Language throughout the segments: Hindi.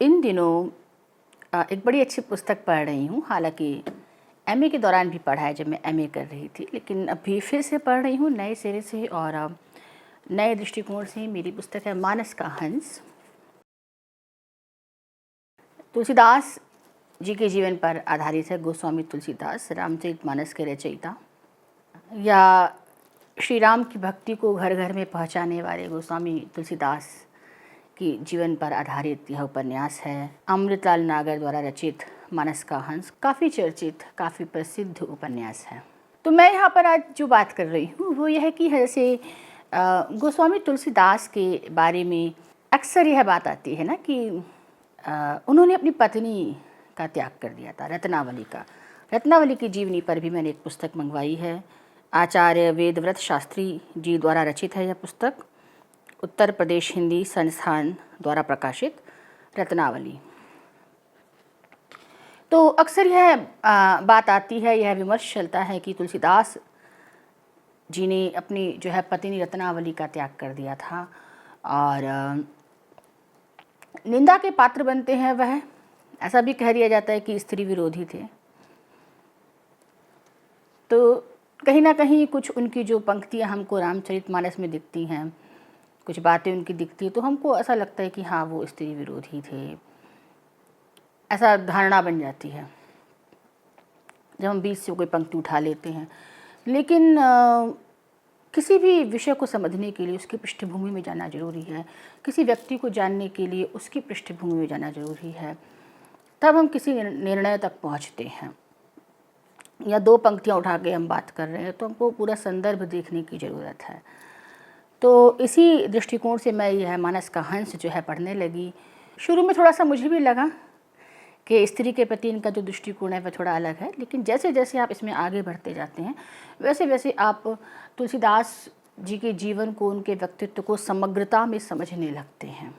इन दिनों एक बड़ी अच्छी पुस्तक पढ़ रही हूँ। हालांकि एमए के दौरान भी पढ़ा है जब मैं एमए कर रही थी, लेकिन अभी फिर से पढ़ रही हूँ नए सिरे से और नए दृष्टिकोण से। मेरी पुस्तक है मानस का हंस। तुलसीदास जी के जीवन पर आधारित है। गोस्वामी तुलसीदास रामचरितमानस के रचयिता या श्री राम की भक्ति को घर घर में पहुँचाने वाले गोस्वामी तुलसीदास की जीवन पर आधारित यह उपन्यास है। अमृतलाल नागर द्वारा रचित मानस का हंस काफ़ी चर्चित, काफ़ी प्रसिद्ध उपन्यास है। तो मैं यहाँ पर आज जो बात कर रही हूँ वो यह है कि जैसे गोस्वामी तुलसीदास के बारे में अक्सर यह बात आती है ना कि उन्होंने अपनी पत्नी का त्याग कर दिया था, रत्नावली का। रत्नावली की जीवनी पर भी मैंने एक पुस्तक मंगवाई है। आचार्य वेदव्रत शास्त्री जी द्वारा रचित है यह पुस्तक, उत्तर प्रदेश हिंदी संस्थान द्वारा प्रकाशित रत्नावली। तो अक्सर यह बात आती है, यह विमर्श चलता है कि तुलसीदास जी ने अपनी जो है पत्नी रत्नावली का त्याग कर दिया था और निंदा के पात्र बनते हैं वह। ऐसा भी कह दिया जाता है कि स्त्री विरोधी थे। तो कहीं ना कहीं कुछ उनकी जो पंक्तियां हमको रामचरितमानस में दिखती हैं, कुछ बातें उनकी दिखती है, तो हमको ऐसा लगता है कि हाँ वो स्त्री विरोधी थे, ऐसा धारणा बन जाती है जब हम बीच से कोई पंक्ति उठा लेते हैं। लेकिन किसी भी विषय को समझने के लिए उसकी पृष्ठभूमि में जाना जरूरी है। किसी व्यक्ति को जानने के लिए उसकी पृष्ठभूमि में जाना जरूरी है, तब हम किसी निर्णय तक पहुंचते हैं। या दो पंक्तियां उठा के हम बात कर रहे हैं तो हमको पूरा संदर्भ देखने की ज़रूरत है। तो इसी दृष्टिकोण से मैं यह मानस का हंस जो है पढ़ने लगी। शुरू में थोड़ा सा मुझे भी लगा कि स्त्री के प्रति इनका जो दृष्टिकोण है वह थोड़ा अलग है, लेकिन जैसे जैसे आप इसमें आगे बढ़ते जाते हैं वैसे वैसे आप तुलसीदास जी के जीवन को, उनके व्यक्तित्व को समग्रता में समझने लगते हैं।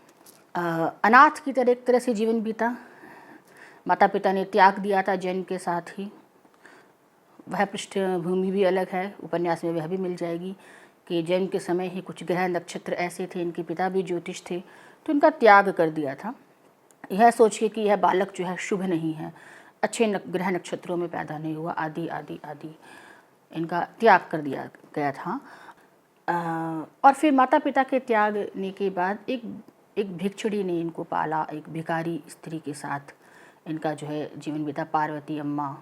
अनाथ की तरह एक तरह से जीवन बीता। माता पिता ने त्याग दिया था जन्म के साथ ही। वह पृष्ठभूमि भी अलग है, उपन्यास में वह भी मिल जाएगी कि जन्म के समय ही कुछ ग्रह नक्षत्र ऐसे थे, इनके पिता भी ज्योतिष थे, तो इनका त्याग कर दिया था। यह सोचिए कि यह बालक जो है शुभ नहीं है, अच्छे ग्रह नक्षत्रों में पैदा नहीं हुआ, आदि आदि आदि, इनका त्याग कर दिया गया था। और फिर माता पिता के त्यागने के बाद एक भिक्षुड़ी ने इनको पाला, एक भिखारी स्त्री के साथ इनका जो है जीवन बीता। पार्वती अम्मा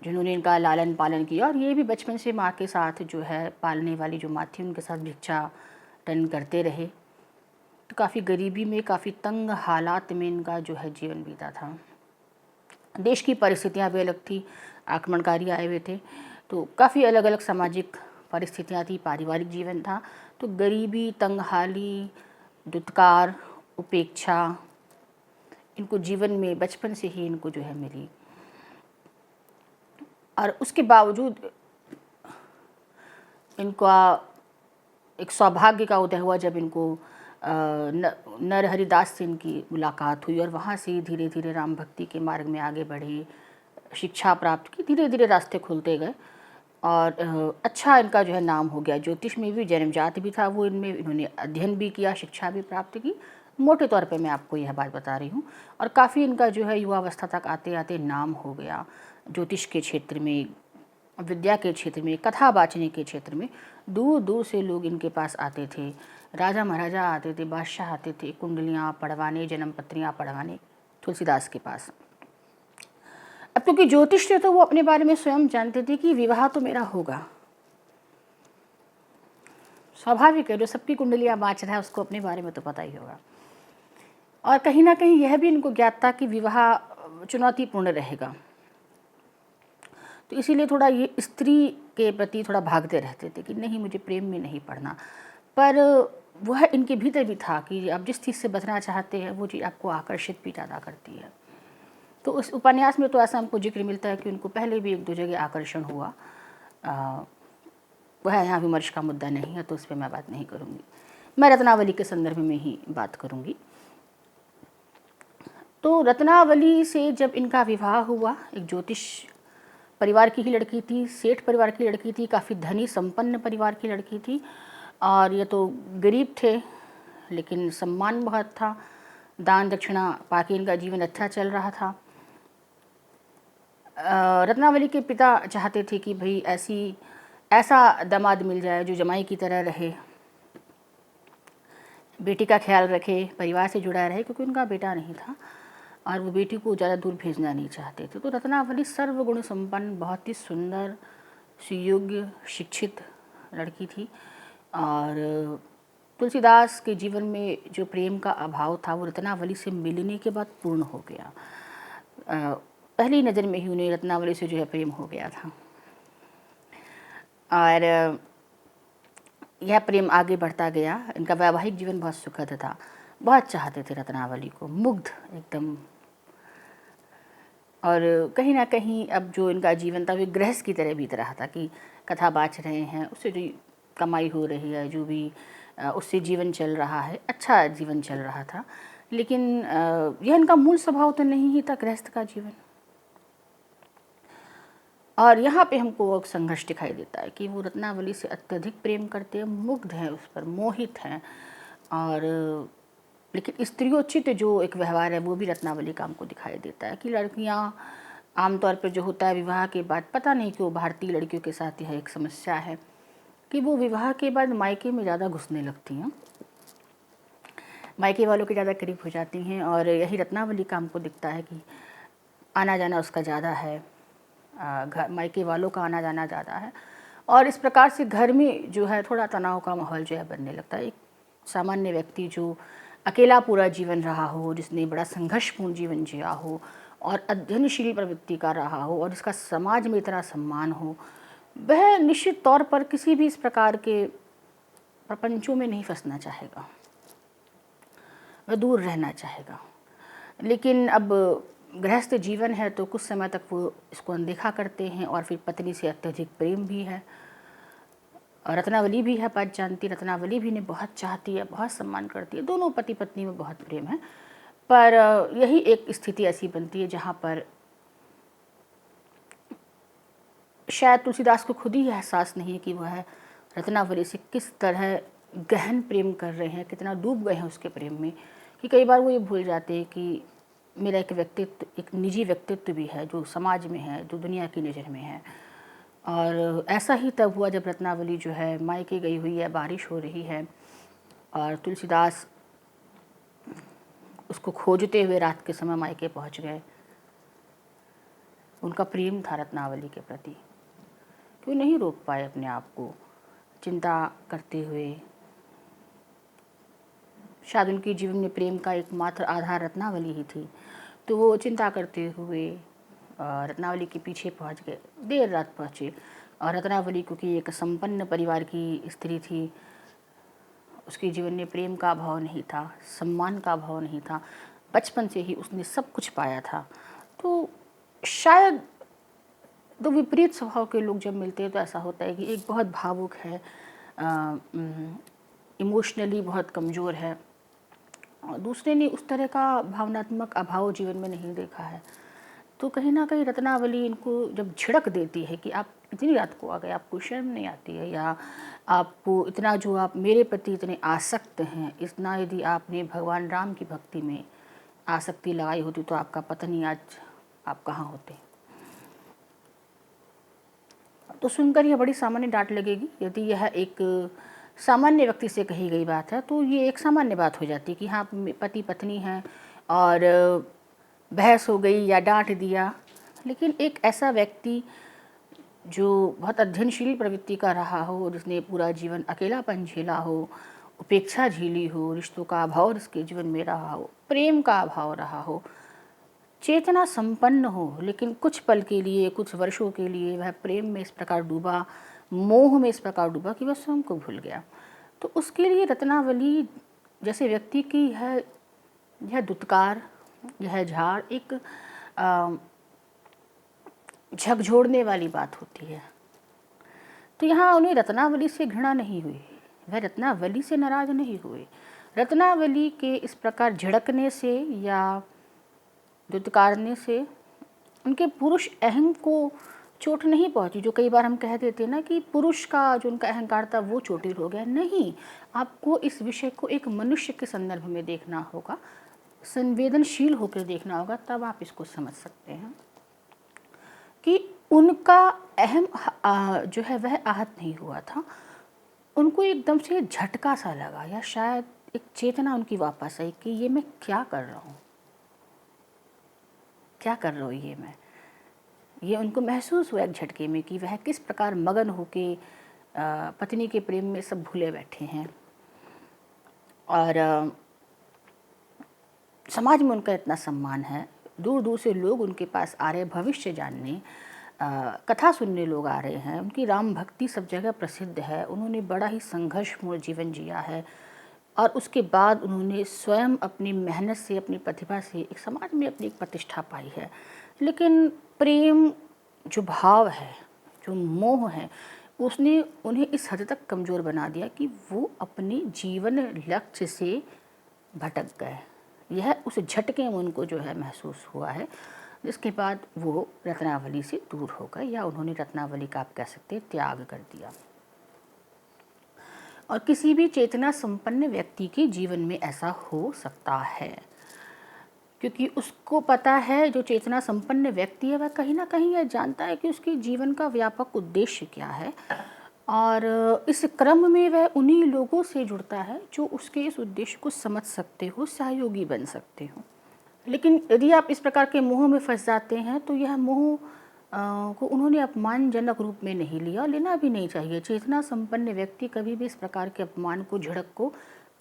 जिन्होंने इनका लालन पालन किया, और ये भी बचपन से माँ के साथ जो है पालने वाली जो माँ थी उनके साथ भिक्षाटन करते रहे। तो काफ़ी गरीबी में, काफ़ी तंग हालात में इनका जो है जीवन बीता था। देश की परिस्थितियाँ भी अलग थी, आक्रमणकारी आए हुए थे, तो काफ़ी अलग अलग सामाजिक परिस्थितियाँ थी, पारिवारिक जीवन था। तो गरीबी, तंगहाली, दुत्कार, उपेक्षा इनको जीवन में बचपन से ही इनको जो है मिली। और उसके बावजूद इनका एक सौभाग्य का उदय हुआ जब इनको नरहरिदास से इनकी मुलाकात हुई और वहाँ से धीरे धीरे राम भक्ति के मार्ग में आगे बढ़े, शिक्षा प्राप्त की, धीरे धीरे रास्ते खुलते गए और अच्छा इनका जो है नाम हो गया। ज्योतिष में भी जन्मजात भी था वो इनमें, इन्होंने अध्ययन भी किया, शिक्षा भी प्राप्त की। मोटे तौर पे मैं आपको यह बात बता रही हूँ। और काफ़ी इनका जो है युवावस्था तक आते आते नाम हो गया ज्योतिष के क्षेत्र में, विद्या के क्षेत्र में, कथा वाचने के क्षेत्र में। दूर दूर से लोग इनके पास आते थे, राजा महाराजा आते थे, बादशाह आते थे कुंडलियाँ पढ़वाने, जन्मपत्रियाँ पढ़वाने तुलसीदास के पास। अब क्योंकि ज्योतिष थे तो वो अपने बारे में स्वयं जानते थे कि विवाह तो मेरा होगा। स्वाभाविक है, जो सबकी कुंडलियाँ बाँच रहा है उसको अपने बारे में तो पता ही होगा। और कहीं ना कहीं यह भी इनको ज्ञात था कि विवाह चुनौतीपूर्ण रहेगा, तो इसीलिए थोड़ा ये स्त्री के प्रति थोड़ा भागते रहते थे कि नहीं, मुझे प्रेम में नहीं पड़ना। पर वह इनके भीतर भी था कि आप जिस चीज़ से बचना चाहते हैं वो चीज़ आपको आकर्षित भी ज़्यादा करती है। तो उस उपन्यास में तो ऐसा हमको जिक्र मिलता है कि उनको पहले भी एक दो जगह आकर्षण हुआ। वह यहाँ विमर्श का मुद्दा नहीं है, तो उस पर मैं बात नहीं करूँगी। मैं रत्नावली के संदर्भ में ही बात करूँगी। तो रत्नावली से जब इनका विवाह हुआ, एक ज्योतिष परिवार की ही लड़की थी, सेठ परिवार की लड़की थी, काफ़ी धनी संपन्न परिवार की लड़की थी, और ये तो गरीब थे, लेकिन सम्मान बहुत था, दान दक्षिणा पाके इनका जीवन अच्छा चल रहा था। रत्नावली के पिता चाहते थे कि भाई ऐसा दामाद मिल जाए जो जमाई की तरह रहे, बेटी का ख्याल रखे, परिवार से जुड़ा रहे, क्योंकि उनका बेटा नहीं था और वो बेटी को ज़्यादा दूर भेजना नहीं चाहते थे। तो रत्नावली सर्वगुण संपन्न, बहुत ही सुंदर, सुयोग्य, शिक्षित लड़की थी। और तुलसीदास के जीवन में जो प्रेम का अभाव था वो रत्नावली से मिलने के बाद पूर्ण हो गया। पहली नज़र में ही उन्हें रत्नावली से जो है प्रेम हो गया था और यह प्रेम आगे बढ़ता गया। इनका वैवाहिक जीवन बहुत सुखद था, बहुत चाहते थे रत्नावली को, मुग्ध एकदम। और कहीं ना कहीं अब जो इनका जीवन था वो गृहस्थ की तरह बीत रहा था कि कथा बाँच रहे हैं, उससे जो कमाई हो रही है, जो भी उससे जीवन चल रहा है, अच्छा जीवन चल रहा था। लेकिन यह इनका मूल स्वभाव तो नहीं ही था गृहस्थ का जीवन। और यहाँ पे हमको एक संघर्ष दिखाई देता है कि वो रत्नावली से अत्यधिक प्रेम करते हैं, मुग्ध हैं उस पर, मोहित हैं। और लेकिन स्त्रियोचित जो एक व्यवहार है वो भी रत्नावली का हमको दिखाई देता है कि लड़कियाँ आमतौर पर जो होता है विवाह के बाद, पता नहीं क्यों भारतीय लड़कियों के साथ यह एक समस्या है कि वो विवाह के बाद मायके में ज़्यादा घुसने लगती हैं, मायके वालों के ज़्यादा करीब हो जाती हैं। और यही रत्नावली का हमको दिखता है कि आना जाना उसका ज़्यादा है, घर मायके वालों का आना जाना ज़्यादा है। और इस प्रकार से घर में जो है थोड़ा तनाव का माहौल जो है बनने लगता है। एक सामान्य व्यक्ति जो अकेला पूरा जीवन रहा हो, जिसने बड़ा संघर्षपूर्ण जीवन जिया हो और अध्ययनशील प्रवृत्ति का रहा हो और इसका समाज में इतना सम्मान हो, वह निश्चित तौर पर किसी भी इस प्रकार के प्रपंचों में नहीं फंसना चाहेगा, वह दूर रहना चाहेगा। लेकिन अब गृहस्थ जीवन है तो कुछ समय तक वो इसको अनदेखा करते हैं। और फिर पत्नी से अत्यधिक प्रेम भी है, और रत्नावली भी है बात जानती, रत्नावली भी ने बहुत चाहती है, बहुत सम्मान करती है, दोनों पति पत्नी में बहुत प्रेम है। पर यही एक स्थिति ऐसी बनती है जहाँ पर शायद तुलसीदास को खुद ही एहसास नहीं है कि वह रत्नावली से किस तरह गहन प्रेम कर रहे हैं, कितना डूब गए हैं उसके प्रेम में, कि कई बार वो ये भूल जाते हैं कि मेरा एक व्यक्तित्व, एक निजी व्यक्तित्व भी है जो समाज में है, जो दुनिया की नज़र में है। और ऐसा ही तब हुआ जब रत्नावली जो है मायके गई हुई है, बारिश हो रही है और तुलसीदास उसको खोजते हुए रात के समय मायके पहुंच गए। उनका प्रेम था रत्नावली के प्रति, क्यों नहीं रोक पाए अपने आप को, चिंता करते हुए। शायद उनके जीवन में प्रेम का एकमात्र आधार रत्नावली ही थी, तो वो चिंता करते हुए रत्नावली के पीछे पहुंच गए, देर रात पहुंचे। और रत्नावली क्योंकि एक संपन्न परिवार की स्त्री थी, उसके जीवन में प्रेम का अभाव नहीं था, सम्मान का अभाव नहीं था, बचपन से ही उसने सब कुछ पाया था। तो शायद दो विपरीत स्वभाव के लोग जब मिलते हैं तो ऐसा होता है कि एक बहुत भावुक है, इमोशनली बहुत कमज़ोर है, और दूसरे ने उस तरह का भावनात्मक अभाव जीवन में नहीं देखा है। तो कहीं ना कहीं रत्नावली इनको जब झिड़क देती है कि आप इतनी रात को आ गए, आपको शर्म नहीं आती है, या आपको इतना जो आप मेरे प्रति इतने आसक्त हैं, इतना यदि आपने भगवान राम की भक्ति में आसक्ति लगाई होती तो आपका पता नहीं आज आप कहाँ होते। तो सुनकर यह बड़ी सामान्य डांट लगेगी। यदि यह एक सामान्य व्यक्ति से कही गई बात है तो ये एक सामान्य बात हो जाती है कि हाँ पति पत्नी हैं और बहस हो गई या डांट दिया। लेकिन एक ऐसा व्यक्ति जो बहुत अध्ययनशील प्रवृत्ति का रहा हो, जिसने पूरा जीवन अकेलापन झेला हो, उपेक्षा झेली हो, रिश्तों का अभाव उसके जीवन में रहा हो, प्रेम का अभाव रहा हो, चेतना संपन्न हो, लेकिन कुछ पल के लिए, कुछ वर्षों के लिए वह प्रेम में इस प्रकार डूबा, मोह में इस प्रकार डूबा कि वह स्वयं को भूल गया। तो उसके लिए रत्नावली जैसे व्यक्ति की यह दुत्कार, यह झाड़ एक झकझोरने वाली बात होती है। तो यहाँ उन्हें रत्नावली से घृणा नहीं हुई, वह रत्नावली से नाराज नहीं हुए। रत्नावली के इस प्रकार झिड़कने से या दुत्कारने से उनके पुरुष अहम को चोट नहीं पहुंची। जो कई बार हम कह देते हैं ना कि पुरुष का जो उनका अहंकार था वो चोटिल हो गया, नहीं, आपको इस विषय को एक मनुष्य के संदर्भ में देखना होगा, संवेदनशील होकर देखना होगा, तब आप इसको समझ सकते हैं कि उनका जो है वह आहत नहीं हुआ था, उनको एकदम से झटका सा लगा, या शायद एक चेतना उनकी वापस आई कि ये मैं क्या कर रहा हूँ, क्या कर रहा हूँ ये उनको महसूस हुआ एक झटके में कि वह किस प्रकार मगन होके पत्नी के प्रेम में सब भूले बैठे हैं। और समाज में उनका इतना सम्मान है, दूर दूर से लोग उनके पास आ रहे, भविष्य जानने, कथा सुनने लोग आ रहे हैं। उनकी राम भक्ति सब जगह प्रसिद्ध है। उन्होंने बड़ा ही संघर्षपूर्ण जीवन जिया है और उसके बाद उन्होंने स्वयं अपनी मेहनत से, अपनी प्रतिभा से एक समाज में अपनी एक प्रतिष्ठा पाई है। लेकिन प्रेम जो भाव है, जो मोह है, उसने उन्हें इस हद तक कमज़ोर बना दिया कि वो अपने जीवन लक्ष्य से भटक गए। यह उस झटके में उनको जो है महसूस हुआ है, जिसके बाद वो रत्नावली से दूर हो गए, या उन्होंने रत्नावली का आप कह सकते हैं त्याग कर दिया। और किसी भी चेतना संपन्न व्यक्ति के जीवन में ऐसा हो सकता है, क्योंकि उसको पता है, जो चेतना संपन्न व्यक्ति है वह कहीं ना कहीं यह जानता है कि उसके जीवन का व्यापक उद्देश्य क्या है, और इस क्रम में वह उन्हीं लोगों से जुड़ता है जो उसके इस उद्देश्य को समझ सकते हो, सहयोगी बन सकते हो। लेकिन यदि आप इस प्रकार के मोह में फंस जाते हैं तो यह मोह को उन्होंने अपमानजनक रूप में नहीं लिया, लेना भी नहीं चाहिए। चेतना संपन्न व्यक्ति कभी भी इस प्रकार के अपमान को, झिड़क को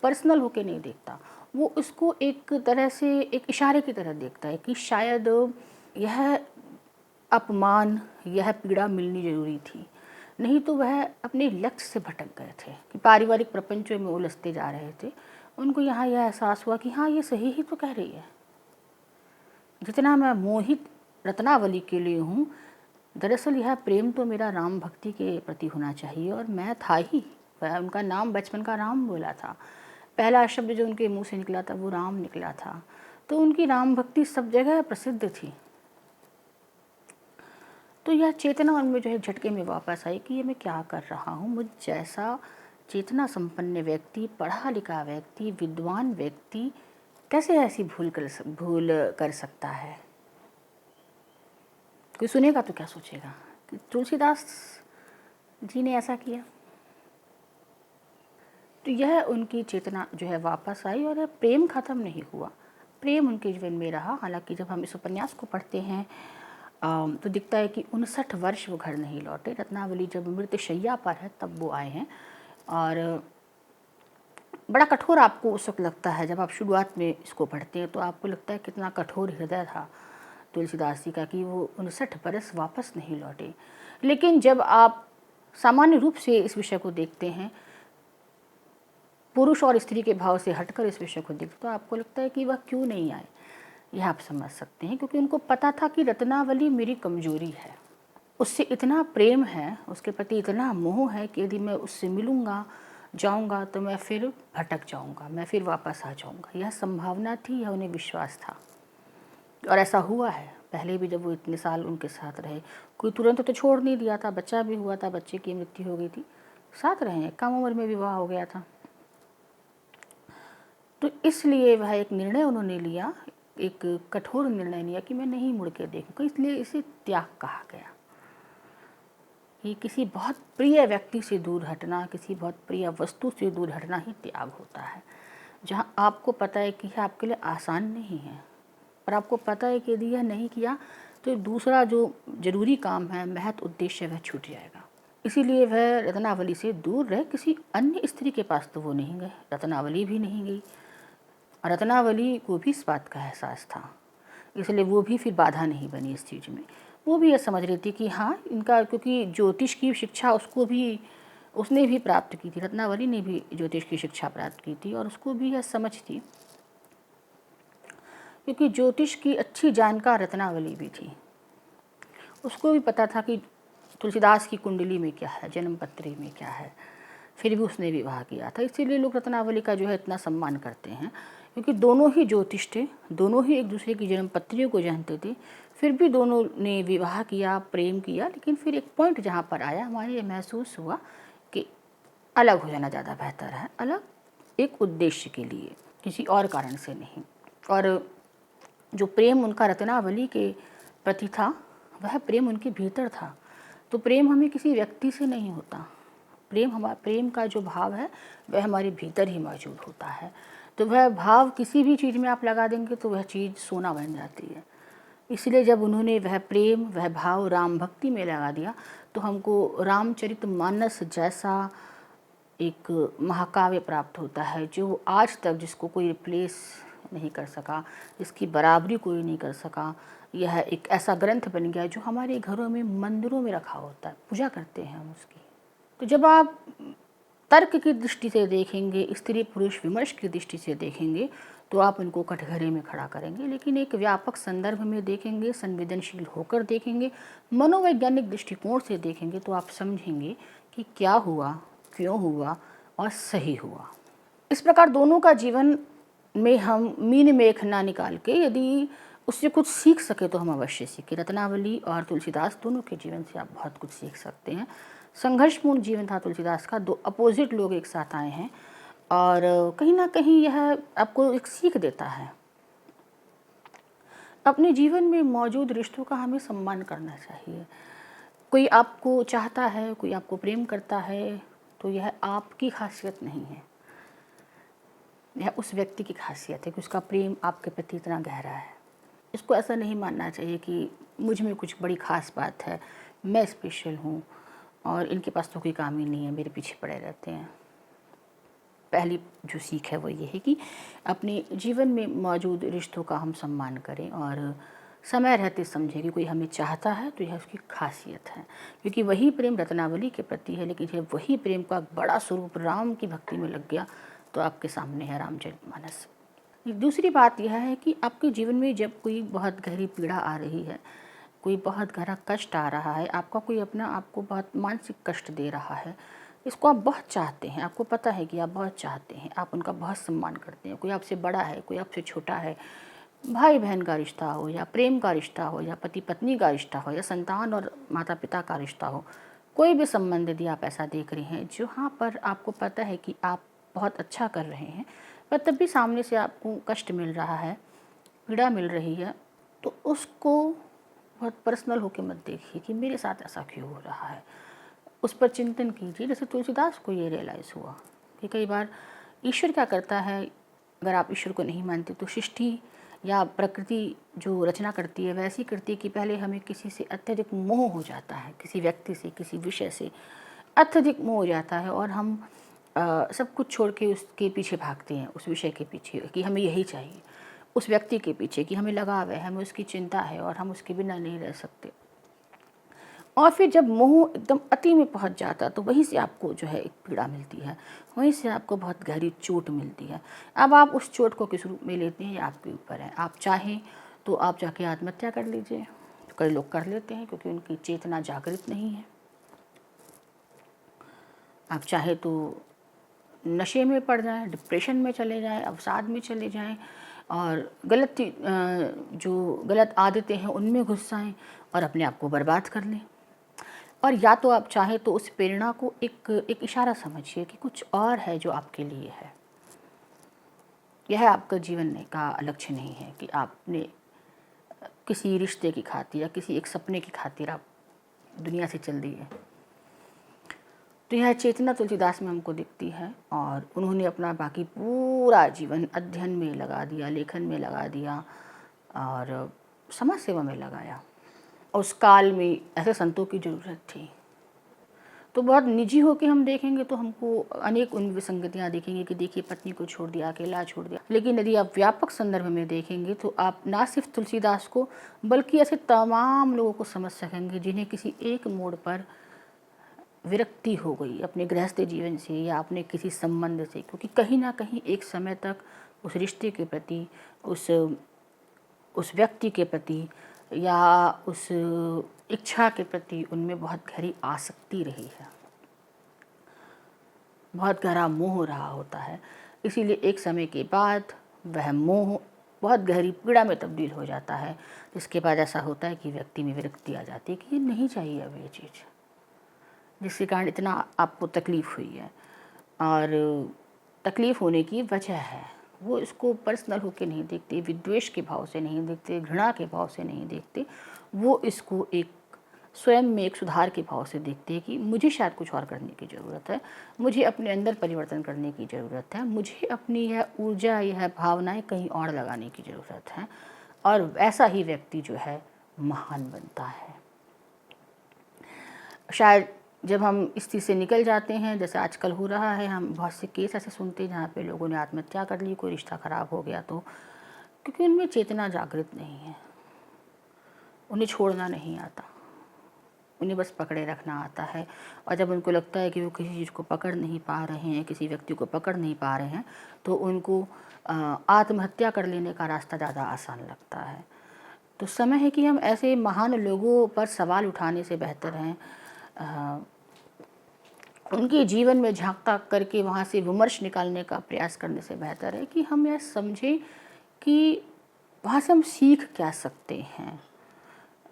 पर्सनल होके नहीं देखता। वो उसको एक तरह से एक इशारे की तरह देखता है कि शायद यह अपमान, यह पीड़ा मिलनी जरूरी थी, नहीं तो वह अपने लक्ष्य से भटक गए थे कि पारिवारिक प्रपंचों में उलझते जा रहे थे। उनको यहाँ यह एहसास हुआ कि हाँ, ये सही ही तो कह रही है। जितना मैं मोहित रत्नावली के लिए हूँ, दरअसल यह प्रेम तो मेरा राम भक्ति के प्रति होना चाहिए, और मैं था ही। वह उनका नाम बचपन का राम बोला था, पहला शब्द जो उनके मुंह से निकला था वो राम निकला था, तो उनकी राम भक्ति सब जगह प्रसिद्ध थी। तो यह चेतना उनमें जो है झटके में वापस आई कि ये मैं क्या कर रहा हूँ। मुझ जैसा चेतना संपन्न व्यक्ति, पढ़ा लिखा व्यक्ति, विद्वान व्यक्ति कैसे ऐसी भूल कर सकता है। कोई सुनेगा तो क्या सोचेगा कि तुलसीदास जी ने ऐसा किया। तो यह उनकी चेतना जो है वापस आई, और प्रेम खत्म नहीं हुआ, प्रेम उनके जीवन में रहा। हालांकि जब हम इस उपन्यास को पढ़ते हैं तो दिखता है कि 59 वर्ष वो घर नहीं लौटे। रत्नावली जब मृतशैया पर है तब वो आए हैं, और बड़ा कठोर आपको उस वक्त लगता है जब आप शुरुआत में इसको पढ़ते हैं, तो आपको लगता है कितना कठोर हृदय था तुलसीदास जी का कि वो 59 बरस वापस नहीं लौटे। लेकिन जब आप सामान्य रूप से इस विषय को देखते हैं, पुरुष और स्त्री के भाव से हटकर इस विषय को देखते, तो आपको लगता है कि वह क्यों नहीं आए। यह आप समझ सकते हैं, क्योंकि उनको पता था कि रत्नावली मेरी कमजोरी है, उससे इतना प्रेम है, उसके प्रति इतना मोह है कि यदि मैं उससे मिलूँगा, जाऊँगा तो मैं फिर भटक जाऊँगा, मैं फिर वापस आ जाऊँगा। यह संभावना थी, यह उन्हें विश्वास था, और ऐसा हुआ है। पहले भी जब वो इतने साल उनके साथ रहे, कोई तुरंत तो छोड़ नहीं दिया था, बच्चा भी हुआ था, बच्चे की मृत्यु हो गई थी, साथ रहे हैं, कम उम्र में विवाह हो गया था। तो इसलिए वह एक निर्णय उन्होंने लिया, एक कठोर निर्णय लिया कि मैं नहीं मुड़ के देखूँगा। इसलिए इसे त्याग कहा गया कि किसी बहुत प्रिय व्यक्ति से दूर हटना, किसी बहुत प्रिय वस्तु से दूर हटना ही त्याग होता है। जहाँ आपको पता है कि यह आपके लिए आसान नहीं है, पर आपको पता है कि यदि यह नहीं किया तो दूसरा जो जरूरी काम है, महत्व उद्देश्य, वह छूट जाएगा। इसीलिए वह रत्नावली से दूर रहे। किसी अन्य स्त्री के पास तो वो नहीं गए, रत्नावली भी नहीं गई, और रत्नावली को भी इस बात का एहसास था, इसलिए वो भी फिर बाधा नहीं बनी इस चीज़ में। वो भी यह समझ रही थी कि हाँ, इनका, क्योंकि ज्योतिष की शिक्षा उसने भी प्राप्त की थी, रत्नावली ने भी ज्योतिष की शिक्षा प्राप्त की थी, और उसको भी यह समझ थी, क्योंकि ज्योतिष की अच्छी जानकार रत्नावली भी थी। उसको भी पता था कि तुलसीदास की कुंडली में क्या है, जन्म पत्री में क्या है, फिर भी उसने विवाह किया था। इसीलिए लोग रत्नावली का जो है इतना सम्मान करते हैं, क्योंकि दोनों ही ज्योतिष थे, दोनों ही एक दूसरे की जन्म पत्रियों को जानते थे, फिर भी दोनों ने विवाह किया, प्रेम किया, लेकिन फिर एक पॉइंट जहाँ पर आया, हमारे ये महसूस हुआ कि अलग हो जाना ज़्यादा बेहतर है। अलग एक उद्देश्य के लिए, किसी और कारण से नहीं। और जो प्रेम उनका रत्नावली के प्रति था, वह प्रेम उनके भीतर था। तो प्रेम हमें किसी व्यक्ति से नहीं होता। प्रेम का जो भाव है वह हमारे भीतर ही मौजूद होता है। तो वह भाव किसी भी चीज़ में आप लगा देंगे तो वह चीज़ सोना बन जाती है। इसलिए जब उन्होंने वह प्रेम, वह भाव राम भक्ति में लगा दिया, तो हमको रामचरितमानस जैसा एक महाकाव्य प्राप्त होता है, जो आज तक जिसको कोई रिप्लेस नहीं कर सका, जिसकी बराबरी कोई नहीं कर सका। यह एक ऐसा ग्रंथ बन गया जो हमारे घरों में, मंदिरों में रखा होता है, पूजा करते हैं हम उसकी। तो जब आप तर्क की दृष्टि से देखेंगे, स्त्री पुरुष विमर्श की दृष्टि से देखेंगे, तो आप उनको कटघरे में खड़ा करेंगे। लेकिन एक व्यापक संदर्भ में देखेंगे, संवेदनशील होकर देखेंगे, मनोवैज्ञानिक दृष्टिकोण से देखेंगे, तो आप समझेंगे कि क्या हुआ, क्यों हुआ और सही हुआ। इस प्रकार दोनों का जीवन में हम मीन मेखना निकाल के यदि उससे कुछ सीख सके तो हम अवश्य सीखें। रत्नावली और तुलसीदास दोनों के जीवन से आप बहुत कुछ सीख सकते हैं। संघर्षपूर्ण जीवन था तुलसीदास का, दो अपोजिट लोग एक साथ आए हैं, और कहीं ना कहीं यह आपको एक सीख देता है। अपने जीवन में मौजूद रिश्तों का हमें सम्मान करना चाहिए। कोई आपको चाहता है, कोई आपको प्रेम करता है, तो यह आपकी खासियत नहीं है, यह उस व्यक्ति की खासियत है कि उसका प्रेम आपके प्रति इतना गहरा है। इसको ऐसा नहीं मानना चाहिए कि मुझ में कुछ बड़ी खास बात है, मैं स्पेशल हूँ और इनके पास तो कोई काम ही नहीं है, मेरे पीछे पड़े रहते हैं। पहली जो सीख है वो ये है कि अपने जीवन में मौजूद रिश्तों का हम सम्मान करें और समय रहते समझें कि कोई हमें चाहता है तो यह उसकी खासियत है, क्योंकि वही प्रेम रत्नावली के प्रति है। लेकिन जब वही प्रेम का बड़ा स्वरूप राम की भक्ति में लग गया तो आपके सामने है रामचरितमानस। दूसरी बात यह है कि आपके जीवन में जब कोई बहुत गहरी पीड़ा आ रही है, कोई बहुत गहरा कष्ट आ रहा है, आपका कोई अपना आपको बहुत मानसिक कष्ट दे रहा है, इसको आप बहुत चाहते हैं, आपको पता है कि आप बहुत चाहते हैं, आप उनका बहुत सम्मान करते हैं। कोई आपसे बड़ा है, कोई आपसे छोटा है, भाई बहन का रिश्ता हो या प्रेम का रिश्ता हो या पति पत्नी का रिश्ता हो या संतान और माता पिता का रिश्ता हो, कोई भी संबंध यदि आप ऐसा देख रहे हैं जहाँ पर आपको पता है कि आप बहुत अच्छा कर रहे हैं, पर तब भी सामने से आपको कष्ट मिल रहा है, पीड़ा मिल रही है, तो उसको बहुत पर्सनल होकर मत देखिए कि मेरे साथ ऐसा क्यों हो रहा है। उस पर चिंतन कीजिए। जैसे तुलसीदास को ये रियलाइज़ हुआ कि कई बार ईश्वर क्या करता है, अगर आप ईश्वर को नहीं मानते तो सृष्टि या प्रकृति जो रचना करती है वैसी करती है कि पहले हमें किसी से अत्यधिक मोह हो जाता है, किसी व्यक्ति से, किसी विषय से अत्यधिक मोह हो जाता है और हम सब कुछ छोड़ के उसके पीछे भागते हैं, उस विषय के पीछे कि हमें यही चाहिए, उस व्यक्ति के पीछे कि हमें लगाव है, हमें उसकी चिंता है और हम उसके बिना नहीं रह सकते। और फिर जब मोह एकदम अति में पहुंच जाता है तो वहीं से आपको जो है एक पीड़ा मिलती है, वहीं से आपको बहुत गहरी चोट मिलती है। अब आप उस चोट को किस रूप में लेते हैं ये आपके ऊपर है। आप चाहें तो आप जाके आत्महत्या कर लीजिए, तो कई लोग कर लेते हैं क्योंकि उनकी चेतना जागृत नहीं है। आप चाहे तो नशे में पड़ जाएं, डिप्रेशन में चले जाएं, अवसाद में चले जाएं और जो गलत आदतें हैं उनमें घुस जाएं और अपने आप को बर्बाद कर लें। और या तो आप चाहें तो उस प्रेरणा को एक इशारा समझिए कि कुछ और है जो आपके लिए है। यह आपका जीवन का लक्ष्य नहीं है कि आपने किसी रिश्ते की खातिर या किसी एक सपने की खातिर आप दुनिया से चल दिए। तो यह चेतना तुलसीदास में हमको दिखती है और उन्होंने अपना बाकी पूरा जीवन अध्ययन में लगा दिया, लेखन में लगा दिया और समाज सेवा में लगाया। और उस काल में ऐसे संतों की ज़रूरत थी। तो बहुत निजी होकर हम देखेंगे तो हमको अनेक उन विसंगतियाँ देखेंगे कि देखिए पत्नी को छोड़ दिया, अकेला छोड़ दिया। लेकिन यदि आप व्यापक संदर्भ में देखेंगे तो आप ना सिर्फ तुलसीदास को बल्कि ऐसे तमाम लोगों को समझ सकेंगे जिन्हें किसी एक मोड़ पर विरक्ति हो गई अपने गृहस्थ जीवन से या अपने किसी संबंध से, क्योंकि कहीं ना कहीं एक समय तक उस रिश्ते के प्रति, उस व्यक्ति के प्रति या उस इच्छा के प्रति उनमें बहुत गहरी आसक्ति रही है, बहुत गहरा मोह रहा होता है। इसीलिए एक समय के बाद वह मोह बहुत गहरी पीड़ा में तब्दील हो जाता है, जिसके बाद ऐसा होता है कि व्यक्ति में विरक्ति आ जाती है कि ये नहीं चाहिए अब ये चीज़, जिसके कारण इतना आपको तकलीफ़ हुई है। और तकलीफ़ होने की वजह है, वो इसको पर्सनल होके नहीं देखते, विद्वेष के भाव से नहीं देखते, घृणा के भाव से नहीं देखते, वो इसको एक स्वयं में एक सुधार के भाव से देखते हैं कि मुझे शायद कुछ और करने की ज़रूरत है, मुझे अपने अंदर परिवर्तन करने की ज़रूरत है, मुझे अपनी यह ऊर्जा, यह भावनाएं कहीं और लगाने की ज़रूरत है, और ऐसा ही व्यक्ति जो है महान बनता है। शायद जब हम इस चीज़ से निकल जाते हैं, जैसे आजकल हो रहा है, हम बहुत से केस ऐसे सुनते हैं जहाँ पे लोगों ने आत्महत्या कर ली, कोई रिश्ता ख़राब हो गया तो, क्योंकि उनमें चेतना जागृत नहीं है, उन्हें छोड़ना नहीं आता, उन्हें बस पकड़े रखना आता है। और जब उनको लगता है कि वो किसी चीज़ को पकड़ नहीं पा रहे हैं, किसी व्यक्ति को पकड़ नहीं पा रहे हैं, तो उनको आत्महत्या कर लेने का रास्ता ज़्यादा आसान लगता है। तो समय है कि हम ऐसे महान लोगों पर सवाल उठाने से बेहतर हैं उनके जीवन में झांक ताक करके वहाँ से विमर्श निकालने का प्रयास करने से बेहतर है कि हम यह समझें कि वहाँ से हम सीख क्या सकते हैं,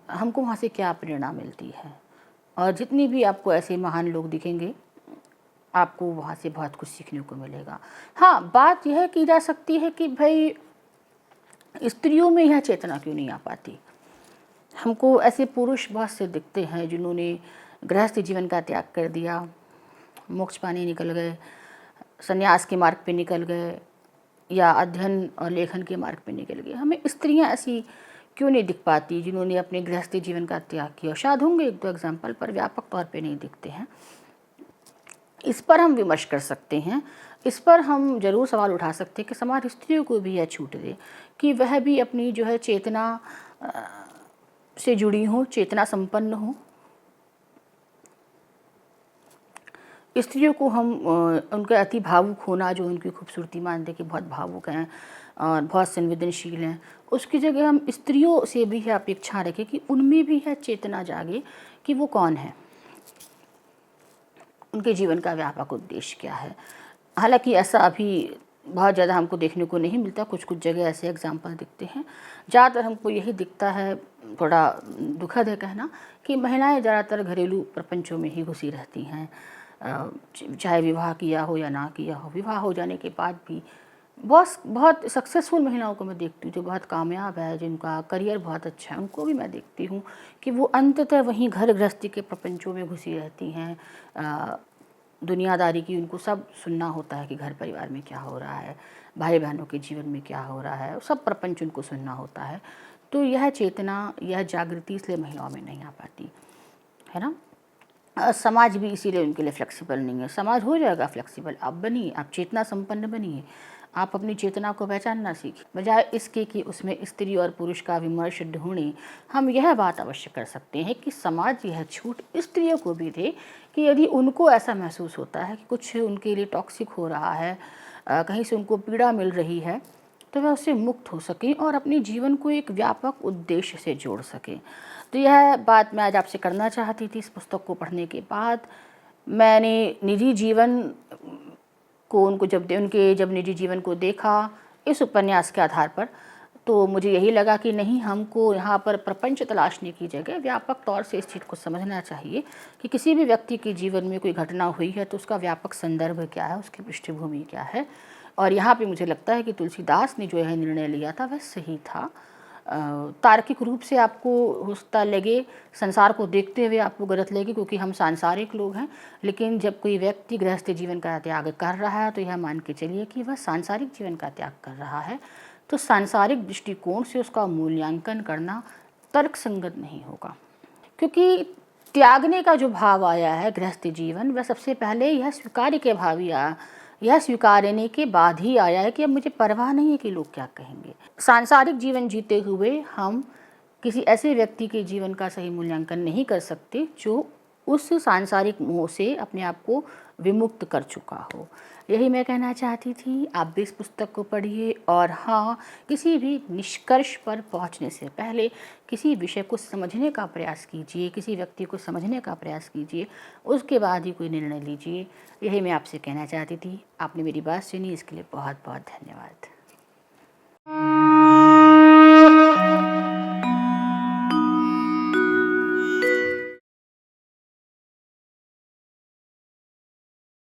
हमको वहाँ से क्या प्रेरणा मिलती है। और जितनी भी आपको ऐसे महान लोग दिखेंगे, आपको वहाँ से बहुत कुछ सीखने को मिलेगा। हाँ, बात यह की जा सकती है कि भाई स्त्रियों में यह चेतना क्यों नहीं आ पाती। हमको ऐसे पुरुष बहुत से दिखते हैं जिन्होंने गृहस्थ जीवन का त्याग कर दिया, मोक्ष पाने निकल गए, संन्यास के मार्ग पे निकल गए, या अध्ययन और लेखन के मार्ग पे निकल गए। हमें स्त्रियां ऐसी क्यों नहीं दिख पाती जिन्होंने अपने गृहस्थी जीवन का त्याग किया। शायद होंगे एक दो एग्जाम्पल, पर व्यापक तौर पे नहीं दिखते हैं। इस पर हम विमर्श कर सकते हैं, इस पर हम जरूर सवाल उठा सकते हैं कि समाज स्त्रियों को भी यह छूट दे कि वह भी अपनी जो है चेतना से जुड़ी हो, चेतना संपन्न हो। स्त्रियों को हम उनका अति भावुक होना, जो उनकी खूबसूरती मानते कि बहुत भावुक हैं और बहुत संवेदनशील हैं, उसकी जगह हम स्त्रियों से भी यह अपेक्षा रखें कि उनमें भी यह चेतना जागे कि वो कौन है, उनके जीवन का व्यापक उद्देश्य क्या है। हालांकि ऐसा अभी बहुत ज़्यादा हमको देखने को नहीं मिलता, कुछ कुछ जगह ऐसे एग्जाम्पल दिखते हैं। ज़्यादातर हमको यही दिखता है, थोड़ा दुखद है कहना, कि महिलाएं ज़्यादातर घरेलू प्रपंचों में ही घुसी रहती हैं, चाहे विवाह किया हो या ना किया हो। विवाह हो जाने के बाद भी बहुत सक्सेसफुल महिलाओं को मैं देखती हूँ जो बहुत कामयाब है, जिनका करियर बहुत अच्छा है, उनको भी मैं देखती हूँ कि वो अंततः वहीं घर गृहस्थी के प्रपंचों में घुसी रहती हैं। दुनियादारी की उनको सब सुनना होता है कि घर परिवार में क्या हो रहा है, भाई बहनों के जीवन में क्या हो रहा है, सब प्रपंच उनको सुनना होता है। तो यह चेतना, यह जागृति इसलिए महिलाओं में नहीं आ पाती है ना। समाज भी इसीलिए उनके लिए फ्लेक्सिबल नहीं है। समाज हो जाएगा फ्लेक्सिबल, आप बनिए, आप चेतना संपन्न बनिए, आप अपनी चेतना को पहचानना सीखिए, बजाय इसके कि उसमें स्त्री और पुरुष का विमर्श ढूंढें। हम यह बात अवश्य कर सकते हैं कि समाज यह छूट स्त्रियों को भी दे कि यदि उनको ऐसा महसूस होता है कि कुछ उनके लिए टॉक्सिक हो रहा है, कहीं से उनको पीड़ा मिल रही है, तो वह उससे मुक्त हो सकें और अपने जीवन को एक व्यापक उद्देश्य से जोड़ सकें। तो यह बात मैं आज आपसे करना चाहती थी। इस पुस्तक को पढ़ने के बाद मैंने निजी जीवन को जब निजी जीवन को देखा इस उपन्यास के आधार पर, तो मुझे यही लगा कि नहीं, हमको यहाँ पर प्रपंच तलाशने की जगह व्यापक तौर से इस चीज़ को समझना चाहिए कि किसी भी व्यक्ति के जीवन में कोई घटना हुई है तो उसका व्यापक संदर्भ क्या है, उसकी पृष्ठभूमि क्या है। और यहाँ पे मुझे लगता है कि तुलसीदास ने जो यह निर्णय लिया था वह सही था। तार्किक रूप से आपको होता लगे, संसार को देखते हुए आपको गलत लगे, क्योंकि हम सांसारिक लोग हैं, लेकिन जब कोई व्यक्ति गृहस्थ जीवन का त्याग कर रहा है तो यह मान के चलिए कि वह सांसारिक जीवन का त्याग कर रहा है। तो सांसारिक दृष्टिकोण से उसका मूल्यांकन करना तर्कसंगत नहीं होगा, क्योंकि त्यागने का जो भाव आया है गृहस्थ जीवन, वह सबसे पहले यह स्वीकार्य के भाव ही आया, यह स्वीकारने के बाद ही आया है कि अब मुझे परवाह नहीं है कि लोग क्या कहेंगे। सांसारिक जीवन जीते हुए हम किसी ऐसे व्यक्ति के जीवन का सही मूल्यांकन नहीं कर सकते जो उस सांसारिक मोह से अपने आप को विमुक्त कर चुका हो। यही मैं कहना चाहती थी। आप भी इस पुस्तक को पढ़िए, और हाँ, किसी भी निष्कर्ष पर पहुंचने से पहले किसी विषय को समझने का प्रयास कीजिए, किसी व्यक्ति को समझने का प्रयास कीजिए, उसके बाद ही कोई निर्णय लीजिए। यही मैं आपसे कहना चाहती थी। आपने मेरी बात सुनी, इसके लिए बहुत बहुत धन्यवाद।